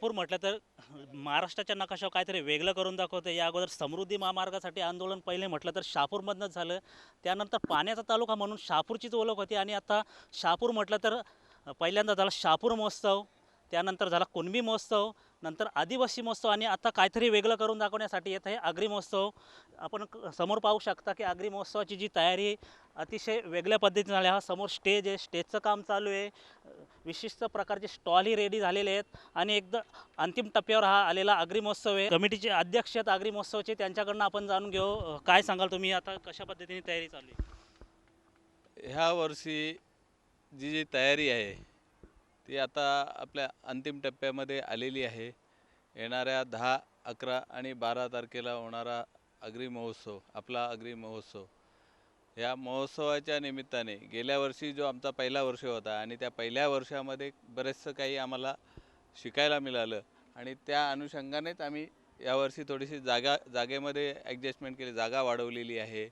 शहापूर म्हटलं तर महाराष्ट्राच्या नकाशावर काहीतरी वेगळं करून दाखवतं. या अगोदर समृद्धी महामार्गासाठी आंदोलन पहिले म्हटलं तर शहापूरमधनंच झालं. त्यानंतर पाण्याचा तालुका म्हणून शहापूरचीच ओळख होती आणि आता शहापूर म्हटलं तर पहिल्यांदा झाला शहापूर महोत्सव, त्यानंतर झाला कुणबी महोत्सव, नंतर आदिवासी महोत्सव आणि आता काहीतरी वेगळं करून दाखवण्यासाठी येत आहे आगरी महोत्सव. आपण समोर पाहू शकता की आगरी महोत्सवाची जी तयारी अतिशय वेगळ्या पद्धतीने झाली. हा समोर स्टेज आहे, स्टेजचं काम चालू आहे. विशिष्ट प्रकारचे स्टॉलही रेडी झालेले आहेत आणि एकदा अंतिम टप्प्यावर हा आलेला आगरी महोत्सव आहे. कमिटीचे अध्यक्ष आहेत आगरी महोत्सवाचे, त्यांच्याकडनं आपण जाणून घेऊ काय सांगाल तुम्ही, आता कशा पद्धतीने तयारी चालू आहे? ह्या वर्षी जी तयारी आहे ती आता आपल्या अंतिम टप्प्यामध्ये आलेली आहे. येणाऱ्या 10, 11 आणि 12 तारखेला होणारा आगरी महोत्सव, आपला आगरी महोत्सव, या महोत्सवाच्या निमित्ताने गेल्या वर्षी जो आमचा पहिला वर्ष होता आणि त्या पहिल्या वर्षामध्ये बरेचसं काही आम्हाला शिकायला मिळालं आणि त्या अनुषंगानेच आम्ही यावर्षी थोडीशी जागेमध्ये ॲडजस्टमेंट केली, जागा वाढवलेली आहे.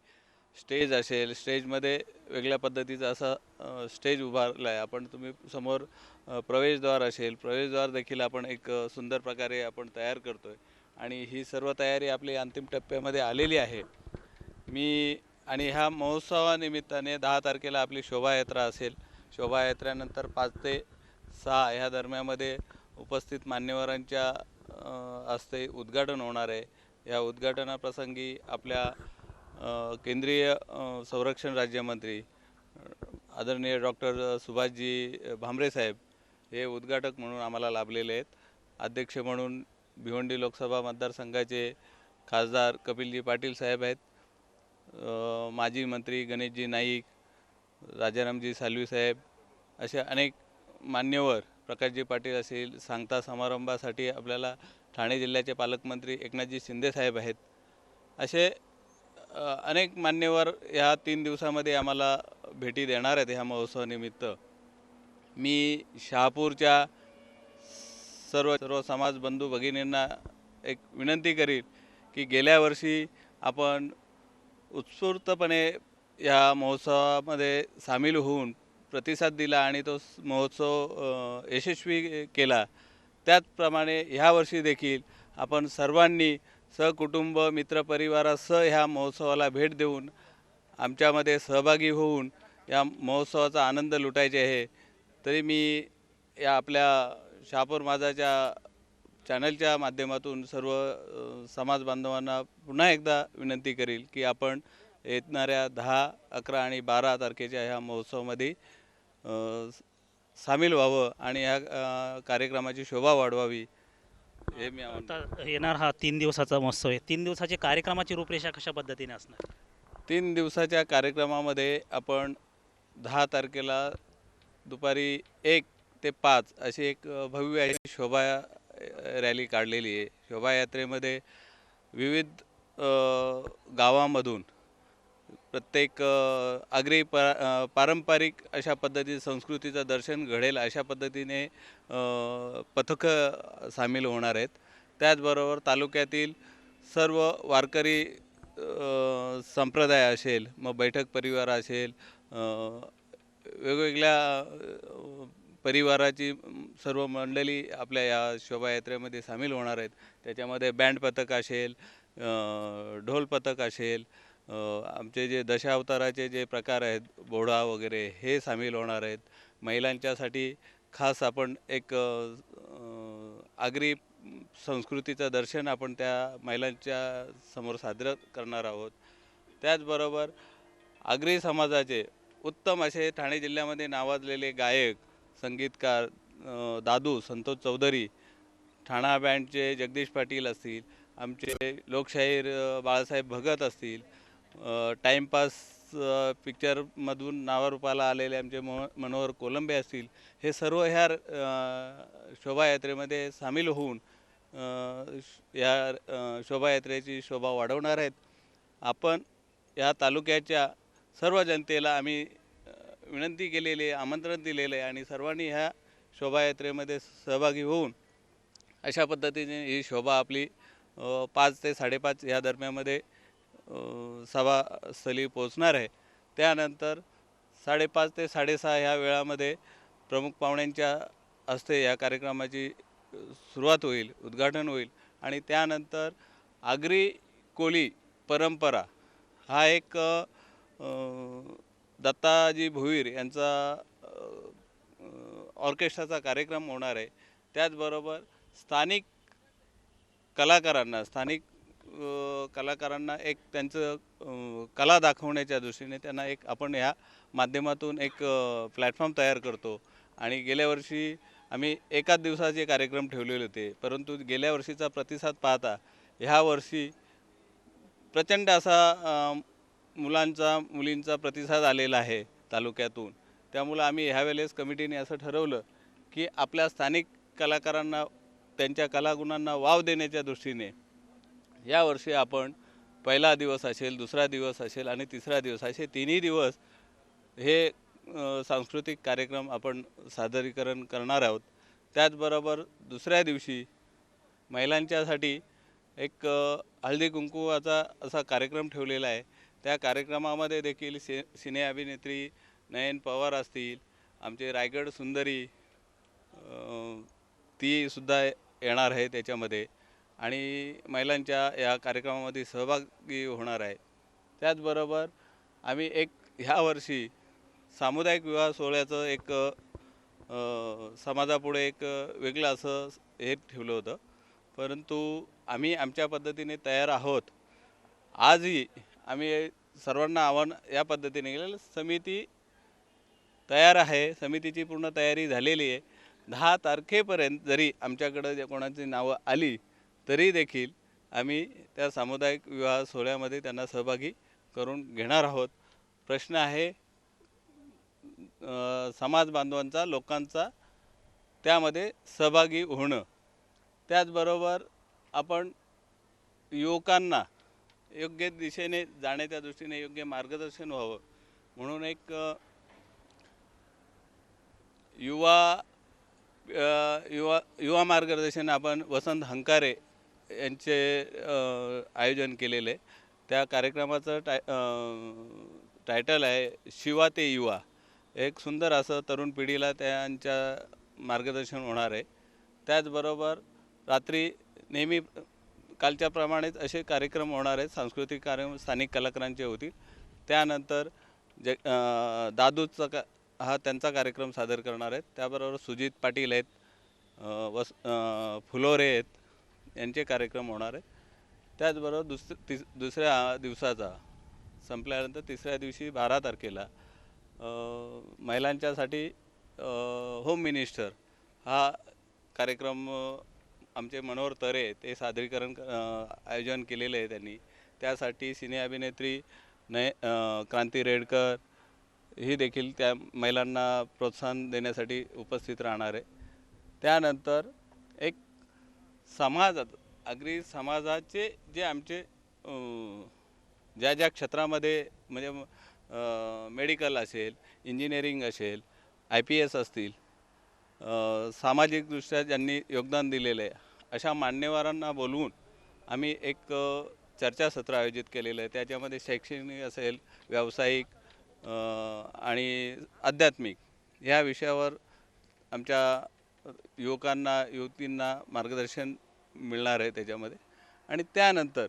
स्टेज असेल, स्टेजमध्ये वेगळ्या पद्धतीचा असा स्टेज उभारला आहे. आपण तुम्ही समोर प्रवेशद्वार असेल, प्रवेशद्वार देखील आपण एक सुंदर प्रकारे आपण तयार करतो आहे आणि ही सर्व तयारी आपली अंतिम टप्प्यामध्ये आलेली आहे. मी आणि ह्या महोत्सवानिमित्ताने 10 तारखेला आपली शोभायात्रा असेल. शोभायात्रेनंतर 5 ते 6 ह्या दरम्यामध्ये उपस्थित मान्यवरांच्या हस्ते उद्घाटन होणार आहे. या उद्घाटनाप्रसंगी आपल्या केंद्रीय संरक्षण राज्यमंत्री आदरणीय डॉक्टर सुभाषजी भामरे साहेब हे उद्घाटक म्हणून आम्हाला लाभलेले आहेत. अध्यक्ष म्हणून भिवंडी लोकसभा मतदारसंघाचे खासदार कपिलजी पाटील साहेब आहेत. माजी मंत्री गणेशजी नाईक, राजारामजी सालवी साहेब, असे अनेक मान्यवर, प्रकाशजी पाटील असेल. सांगता समारंभासाठी आपल्याला ठाणे जिल्ह्याचे पालकमंत्री एकनाथजी शिंदे साहेब आहेत. असे अनेक मान्यवर ह्या 3 दिवसामध्ये आम्हाला भेटी देणार आहेत. ह्या महोत्सवानिमित्त मी शहापूरच्या सर्व सर्व समाज बंधू भगिनींना एक विनंती करीन की गेल्या वर्षी आपण उत्स्फूर्तपणे या महोत्सवामध्ये सामील होऊन प्रतिसाद दिला आणि तो महोत्सव यशस्वी केला. त्याचप्रमाणे ह्या वर्षी देखील आपण सर्वांनी सहकुटुंब मित्रपरिवारासह ह्या महोत्सवाला भेट देऊन आमच्यामध्ये सहभागी होऊन या महोत्सवाचा आनंद लुटायचे आहे. तरी मी या आपल्या शहापूर माझाच्या चॅनलच्या माध्यमातून सर्व समाज बांधवांना पुन्हा एकदा विनंती करील की आपण येणाऱ्या 10, 11 आणि 12 तारखेच्या ह्या महोत्सवामध्ये सामील व्हावं आणि ह्या कार्यक्रमाची शोभा वाढवावी हे मी आता येणार हा 3 दिवसाचा महोत्सव आहे. 3 दिवसाची कार्यक्रमाची रूपरेषा कशा पद्धतीने असणार? 3 दिवसाच्या कार्यक्रमामध्ये आपण 10 तारखेला दुपारी 1 ते 5 अशी एक भव्य अशी शोभा रॅली काढलेली आहे. शोभायात्रेमध्ये विविध गावामधून प्रत्येक आगरी पारंपरिक अशा पद्धतीने संस्कृतीचं दर्शन घडेल अशा पद्धतीने पथकं सामील होणार आहेत. त्याचबरोबर तालुक्यातील सर्व वारकरी संप्रदाय असेल, मग बैठक परिवार असेल, वेगवेगळ्या परिवाराची सर्व मंडळी आपल्या या शोभायात्रेमध्ये सामील होणार आहेत. त्याच्यामध्ये बँड पथक असेल, ढोल पथक असेल, आमचे जे दशावताराचे जे प्रकार आहेत, बोडा वगैरे, हे सामील होणार आहेत. महिलांच्यासाठी खास आपण एक आगरी संस्कृतीचं दर्शन आपण त्या महिलांच्या समोर सादर करणार आहोत. त्याचबरोबर आगरी समाजाचे उत्तम असे ठाणे जिल्ह्यामध्ये नावाजलेले गायक, संगीतकार दादू संतोष चौधरी, ठाणा बँडचे जगदीश पाटील असतील, आमचे लोकशाहीर बाळासाहेब भगत असतील, टाईमपास पिक्चरमधून नावारूपाला आलेले आमचे मनोहर कोलंबे असतील, हे सर्व ह्या शोभायात्रेमध्ये सामील होऊन या शोभायात्रेची शोभा वाढवणार आहेत. आपण या तालुक्याच्या सर्व जनतेला आम्ही विनंती केलेली आहे, आमंत्रण दिलेलं आहे आणि सर्वांनी ह्या शोभायात्रेमध्ये सहभागी होऊन अशा पद्धतीने ही शोभा आपली 5 ते 5:30 या दरम्यामध्ये सभास्थळी पोचणार आहे. त्यानंतर 5:30 ते 6:30 ह्या वेळामध्ये प्रमुख पाहुण्यांच्या हस्ते या कार्यक्रमाची सुरुवात होईल, उद्घाटन होईल आणि त्यानंतर आगरी कोळी परंपरा हा एक दत्ताजी भोईर यांचा ऑर्केस्ट्राचा कार्यक्रम होणार आहे. त्याचबरोबर स्थानिक कलाकारांना एक त्यांचं कला दाखवण्याच्या दृष्टीने त्यांना एक आपण ह्या माध्यमातून एक प्लॅटफॉर्म तयार करतो. आणि गेल्या वर्षी आम्ही एकाच दिवसाचे कार्यक्रम ठेवलेले होते, परंतु गेल्या वर्षीचा प्रतिसाद पाहता ह्या वर्षी प्रचंड असा मुलींचा प्रतिसाद आलेला आहे तालुक्यातून. त्यामुळं आम्ही ह्यावेळेस कमिटीने असं ठरवलं की आपल्या स्थानिक कलाकारांना त्यांच्या कलागुणांना वाव देण्याच्या दृष्टीने यावर्षी आपण पहिला दिवस असेल, दुसरा दिवस असेल आणि तिसरा दिवस असे तिन्ही दिवस हे सांस्कृतिक कार्यक्रम आपण सादरीकरण करणार आहोत. त्याचबरोबर दुसऱ्या दिवशी महिलांच्यासाठी एक हळदी कुंकवाचा असा कार्यक्रम ठेवलेला आहे. त्या कार्यक्रमामध्ये देखील सिने अभिनेत्री नयन पवार असतील, आमचे रायगड सुंदरी ती सुद्धा येणार आहे त्याच्यामध्ये आणि महिलांच्या या कार्यक्रमामध्ये सहभागी होणार आहे. त्याचबरोबर आम्ही एक ह्या वर्षी सामुदायिक विवाह सोहळ्याचं एक समाजापुढे एक वेगळं असं हे ठेवलं होतं, परंतु आम्ही आमच्या पद्धतीने तयार आहोत. आजही आम्ही सर्वांना आव्हान या पद्धतीने केलेलं, समिती तयार आहे, समितीची पूर्ण तयारी झालेली आहे. 10 तारखेपर्यंत जरी आमच्याकडं कोणाची नावं आली तरी देखील आम्ही त्या सामुदायिक विवाह सोहळ्यामध्ये त्यांना सहभागी करून घेणार आहोत. प्रश्न आहे समाज बांधवांचा, लोकांचा त्यामध्ये सहभागी होणं. त्याचबरोबर आपण युवकांना योग्य दिशेने जाण्याच्या दृष्टीने योग्य मार्गदर्शन व्हावं म्हणून एक युवा मार्गदर्शन आपण वसंत हंकारे यांचे आयोजन केलेले. त्या कार्यक्रमाचं टायटल आहे शिवा ते युवा. एक सुंदर असं तरुण पिढीला त्यांच्या मार्गदर्शन होणार आहे. त्याचबरोबर रात्री नेहमी कालच्याप्रमाणेच असे कार्यक्रम होणार आहेत. सांस्कृतिक कार्यक्रम स्थानिक कलाकारांचे होतील. त्यानंतर दादूचा हा त्यांचा कार्यक्रम सादर करणार आहेत. त्याबरोबर सुजित पाटील आहेत, फुलोरे आहेत, यांचे कार्यक्रम होणार आहेत. त्याचबरोबर दुसऱ्या दिवसाचा संपल्यानंतर तिसऱ्या दिवशी 12 तारखेला महिलांच्यासाठी होम मिनिस्टर हा कार्यक्रम आमचे मनोहर तरे ते सादरीकरण आयोजन केलेले आहे त्यांनी. त्यासाठी सिने अभिनेत्री क्रांती रेडकर ही देखील त्या महिलांना प्रोत्साहन देण्यासाठी उपस्थित राहणार आहे. त्यानंतर एक आगरी समाजाचे जे आमचे ज्या क्षेत्रामध्ये म्हणजे मेडिकल असेल, इंजिनिअरिंग असेल, IPS असतील, सामाजिकदृष्ट्या ज्यांनी योगदान दिलेलं आहे अशा मान्यवरांना बोलवून आम्ही एक चर्चासत्र आयोजित केलेलं आहे. त्याच्यामध्ये शैक्षणिक असेल, व्यावसायिक आणि आध्यात्मिक ह्या विषयावर आमच्या युवकांना युवतींना मार्गदर्शन मिळणार आहे त्याच्यामध्ये. आणि त्यानंतर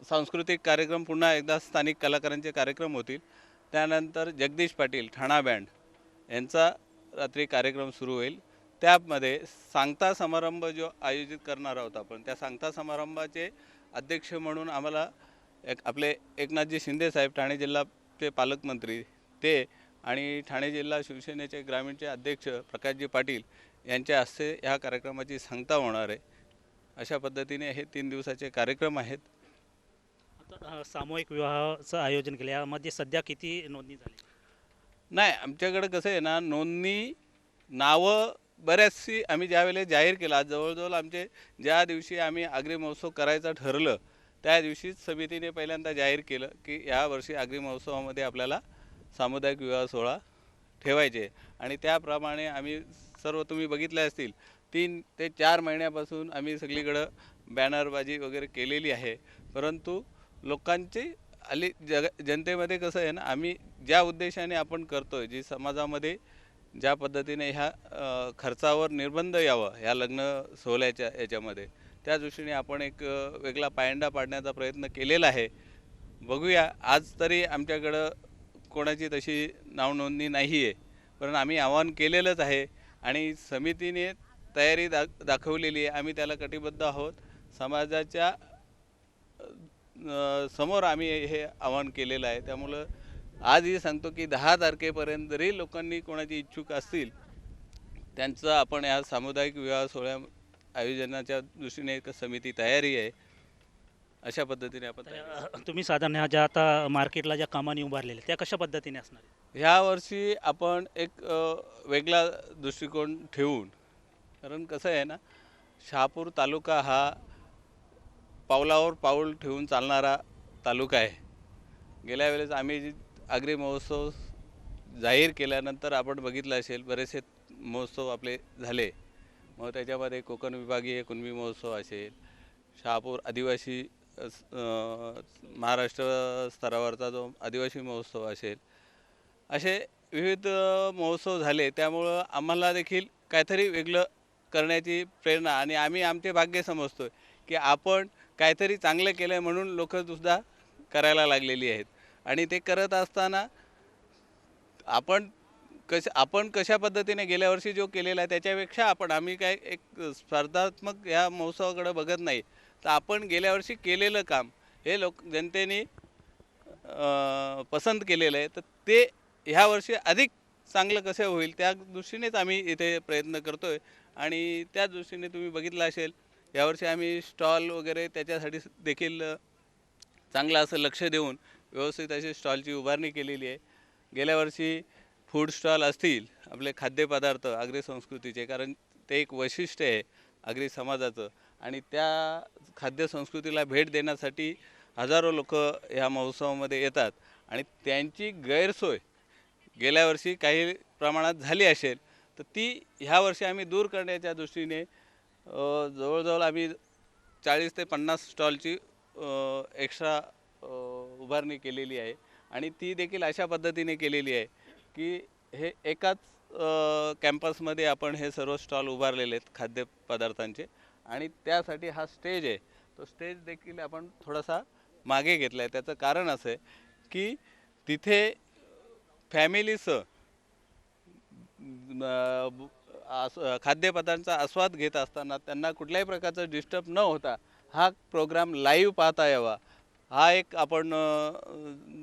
सांस्कृतिक कार्यक्रम पुन्हा एकदा स्थानिक कलाकारांचे कार्यक्रम होतील. त्यानंतर जगदीश पाटील ठाणा बँड यांचा रात्री कार्यक्रम सुरू होईल. त्यामध्ये सांगता समारंभ जो आयोजित करणार आहोत आपण, त्या सांगता समारंभाचे अध्यक्ष म्हणून आम्हाला आपले एकनाथजी शिंदे साहेब ठाणे जिल्ह्याचे पालकमंत्री ते आणि ठाणे जिल्हा शिवसेनेचे ग्रामीणचे अध्यक्ष प्रकाशजी पाटील यांच्या हस्ते ह्या कार्यक्रमाची सांगता होणार आहे. अशा पद्धतीने हे 3 दिवसाचे कार्यक्रम आहेत. आता सामूहिक विवाहाचं आयोजन केलं, यामध्ये सध्या किती नोंदणी झाली? नाही, आमच्याकडे कसं आहे ना, नोंदणी नावं बऱ्याचशी आम्ही ज्यावेळेला जाहीर केलं, आज जवळजवळ आमचे ज्या दिवशी आम्ही आगरी महोत्सव करायचं ठरलं त्या दिवशीच समितीने पहिल्यांदा जाहीर केलं की यावर्षी आगरी महोत्सवामध्ये आपल्याला सामुदायिक विवाह सोहळा ठेवायचे. आणि त्याप्रमाणे आम्ही सर्व तुम्ही बघितले असतील 3 ते 4 महिन्यापासून आम्ही सगळीकडं बॅनरबाजी वगैरे केलेली आहे. परंतु लोकांची जनतेमध्ये कसं आहे ना, आम्ही ज्या उद्देशाने आपण करतो आहे, जी समाजामध्ये ज्या पद्धतीने ह्या खर्चावर निर्बंध यावं ह्या लग्न सोहळ्याच्या याच्यामध्ये, त्या दृष्टीने आपण एक वेगळा पायंडा पाडण्याचा प्रयत्न केलेला आहे. बघूया, आज तरी आमच्याकडं कोणाची तशी नावनोंदणी नाही आहे, पण आम्ही आवाहन केलेलंच आहे आणि समितीने तयारी दाखवलेली आहे. आम्ही त्याला कटिबद्ध आहोत. समाजाच्या समोर आम्ही हे आवाहन केलेलं आहे. त्यामुळं आजही सांगतो की 10 तारखेपर्यंत जरी लोकांनी कोणाची इच्छुक असतील, त्यांचं आपण या सामुदायिक विवाह सोहळ्या आयोजनाच्या दृष्टीने एक समिती तयारी आहे. अशा पद्धतीने आपण तुम्ही साधारण ह्या ज्या आता मार्केटला ज्या कमानी उभारलेल्या त्या कशा पद्धतीने असणार आहेत? ह्या वर्षी आपण एक वेगळा दृष्टिकोन ठेवून, कारण कसं आहे ना, शहापूर तालुका हा पावलावर पाऊल ठेवून चालणारा तालुका आहे. गेल्या वेळेस आम्ही जी आगरी महोत्सव जाहीर केल्यानंतर आपण बघितलं असेल, बरेचसे महोत्सव आपले झाले. मग त्याच्यामध्ये कोकण विभागीय कुणबी महोत्सव असेल, शहापूर आदिवासी महाराष्ट्र स्तरावरचा जो आदिवासी महोत्सव असेल, असे विविध महोत्सव झाले. त्यामुळं आम्हाला देखील काहीतरी वेगळं करण्याची प्रेरणा आणि आम्ही आमचे भाग्य समजतो की आपण काहीतरी चांगलं केलं आहे म्हणून लोकंसुद्धा करायला लागलेली आहेत. आणि ते करत असताना आपण कशा पद्धतीने गेल्या वर्षी जो केलेला आहे त्याच्यापेक्षा आम्ही काय एक स्पर्धात्मक ह्या महोत्सवाकडे बघत नाही, तर आपण गेल्या वर्षी केलेलं काम हे जनतेने पसंत केलेलं आहे, तर ते ह्या वर्षी अधिक चांगलं कसं होईल त्या दृष्टीनेच आम्ही इथे प्रयत्न करतो आहे. आणि त्या दृष्टीने तुम्ही बघितलं असेल, यावर्षी आम्ही स्टॉल वगैरे त्याच्यासाठी देखील चांगलं असं लक्ष देऊन व्यवस्थित अशी स्टॉलची उभारणी केलेली आहे. गेल्या वर्षी फूड स्टॉल असतील, आपले खाद्यपदार्थ आगरी संस्कृतीचे, कारण ते एक वैशिष्ट्य आहे आगरी समाजाचं आणि त्या खाद्य संस्कृतीला भेट देण्यासाठी हजारो लोक ह्या महोत्सवामध्ये येतात आणि त्यांची गैरसोय गेल्या वर्षी काही प्रमाणात झाली असेल, तर ती ह्या वर्षी आम्ही दूर करण्याच्या दृष्टीने जवळजवळ आम्ही 40 ते 50 स्टॉलची एक्स्ट्रा उभारणी केलेली आहे. आणि ती देखील अशा पद्धतीने केलेली आहे की हे एकाच कॅम्पसमध्ये आपण हे सर्व स्टॉल उभारलेले आहेत खाद्यपदार्थांचे. आणि त्यासाठी हा स्टेज आहे, तो स्टेज देखील आपण थोडासा मागे घेतला आहे. त्याचं कारण असं आहे की तिथे फॅमिलीसह खाद्यपदार्थांचा आस्वाद घेत असताना त्यांना कुठल्याही प्रकारचं डिस्टर्ब न होता हा प्रोग्राम लाईव्ह पाहता यावा, हा एक आपण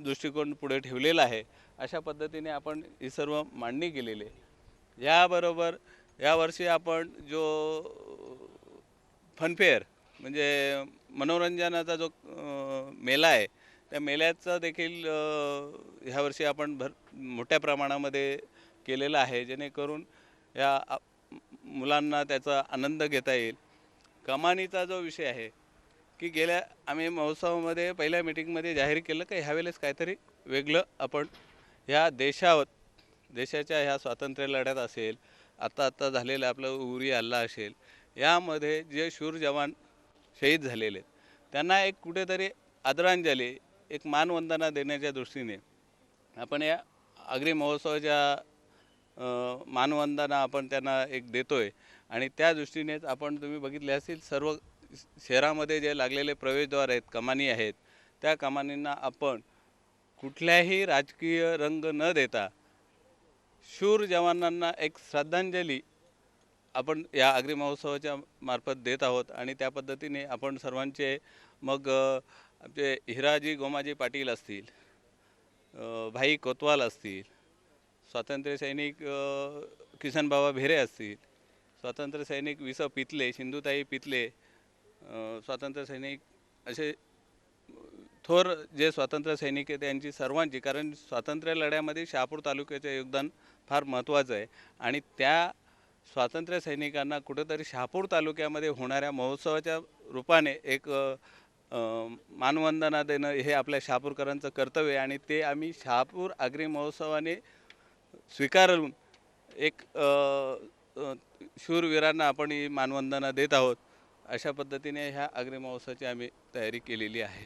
दृष्टिकोन पुढे ठेवलेला आहे. अशा पद्धतीने आपण ही सर्व मांडणी केलेली आहे. याबरोबर यावर्षी आपण जो फनफेअर म्हणजे मनोरंजनाचा जो मेला आहे, त्या मेल्याचं देखील ह्यावर्षी आपण मोठ्या प्रमाणामध्ये केलेलं आहे, जेणेकरून या मुलांना त्याचा आनंद घेता येईल. कमानीचा जो विषय आहे की गेल्या आम्ही महोत्सवामध्ये पहिल्या मीटिंगमध्ये जाहीर केलं की ह्यावेळेस काहीतरी वेगळं आपण ह्या देशाच्या ह्या स्वातंत्र्य लढ्यात असेल, आत्ता झालेलं आपलं उरी हल्ला असेल, यामध्ये जे शूर जवान शहीद झालेले आहेत त्यांना एक कुठेतरी आदरांजली, एक मानवंदना देण्याच्या दृष्टीने आपण या आगरी महोत्सवाच्या मानवंदना आपण त्यांना एक देतो आहे. आणि त्या दृष्टीनेच आपण तुम्ही बघितले असतील, सर्व शहरामध्ये जे लागलेले प्रवेशद्वार आहेत, कमानी आहेत, त्या कमानींना आपण कुठल्याही राजकीय रंग न देता शूर जवानांना एक श्रद्धांजली आपण या आगरी महोत्सवाच्या मार्फत देत आहोत. आणि त्या पद्धतीने आपण सर्वांचे मग आमचे हिराजी गोमाजी पाटील असतील, भाई कोतवाल असतील, स्वातंत्र्य सैनिक किसनबाबा भेरे असतील, स्वातंत्र्य सैनिक विस पितले, सिंधुताई पितले, स्वातंत्र्य सैनिक असे थोर जे स्वातंत्र्य सैनिक आहेत त्यांची सर्वांची, कारण स्वातंत्र्य लढ्यामध्ये शहापूर तालुक्याचे योगदान फार महत्त्वाचं आहे. आणि त्या स्वातंत्र्य सैनिकांना कुठंतरी शहापूर तालुक्यामध्ये होणाऱ्या महोत्सवाच्या रूपाने एक मानवंदना देणं हे आपल्या शहापूरकरांचं कर्तव्य आहे. आणि ते आम्ही शहापूर आगरी महोत्सवाने स्वीकारून एक शूरवीरांना आपण ही मानवंदना देत आहोत. अशा पद्धतीने ह्या आगरी महोत्सवाची आम्ही तयारी केलेली आहे.